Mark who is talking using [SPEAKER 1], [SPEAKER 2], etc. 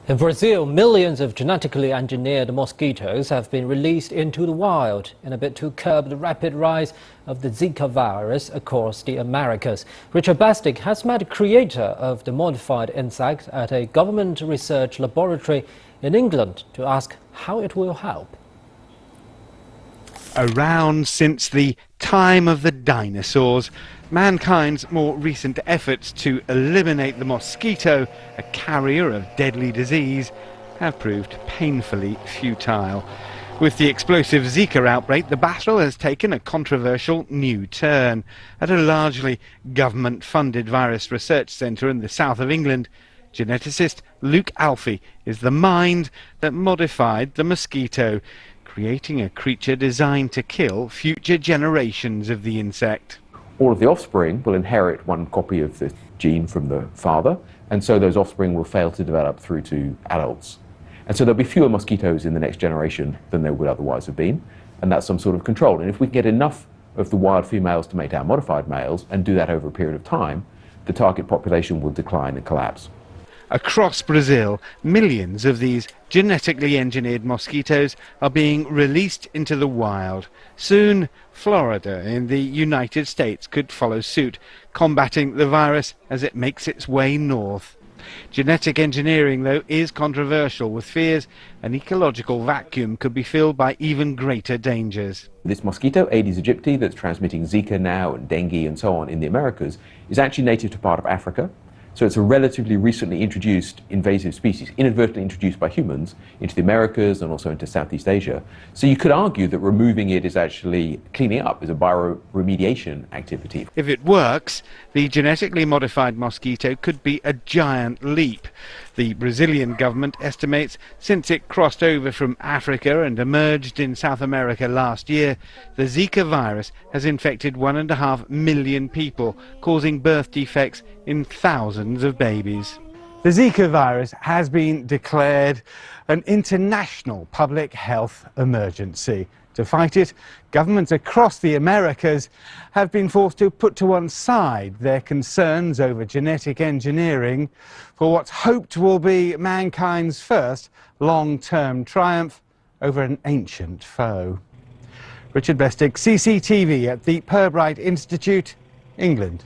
[SPEAKER 1] In Brazil, millions of genetically engineered mosquitoes have been released into the wild in a bid to curb the rapid rise of the Zika virus across the Americas. Richard Bastic has met the creator of the modified insect at a government research laboratory in England to ask how it will help.
[SPEAKER 2] Around since the time of the dinosaurs, mankind's more recent efforts to eliminate the mosquito, a carrier of deadly disease, have proved painfully futile. With the explosive Zika outbreak, the battle has taken a controversial new turn. At a largely government-funded virus research centre in the south of England, geneticist Luke Alfie is the mind that modified the mosquito, creating a creature designed to kill future generations of the insect.
[SPEAKER 3] All of the offspring will inherit one copy of the gene from the father, and so those offspring will fail to develop through to adults. And so there'll be fewer mosquitoes in the next generation than there would otherwise have been, and that's some sort of control. And if we can get enough of the wild females to mate our modified males, and do that over a period of time, the target population will decline and collapse.
[SPEAKER 2] Across Brazil, millions of these genetically engineered mosquitoes are being released into the wild. Soon, Florida in the United States could follow suit, combating the virus as it makes its way north. Genetic engineering, though, is controversial, with fears an ecological vacuum could be filled by even greater dangers.
[SPEAKER 3] This mosquito, Aedes aegypti, that's transmitting Zika now and dengue and so on in the Americas, is actually native to part of Africa. So it's a relatively recently introduced invasive species, inadvertently introduced by humans into the Americas and also into Southeast Asia. So you could argue that removing it is actually cleaning up, is a bioremediation activity.
[SPEAKER 2] If it works, the genetically modified mosquito could be a giant leap. The Brazilian government estimates since it crossed over from Africa and emerged in South America last year, the Zika virus has infected 1.5 million people, causing birth defects in thousands of babies. The Zika virus has been declared an international public health emergency. To fight it, governments across the Americas have been forced to put to one side their concerns over genetic engineering for what's hoped will be mankind's first long-term triumph over an ancient foe. Richard Bestick, CCTV at the Pirbright Institute, England.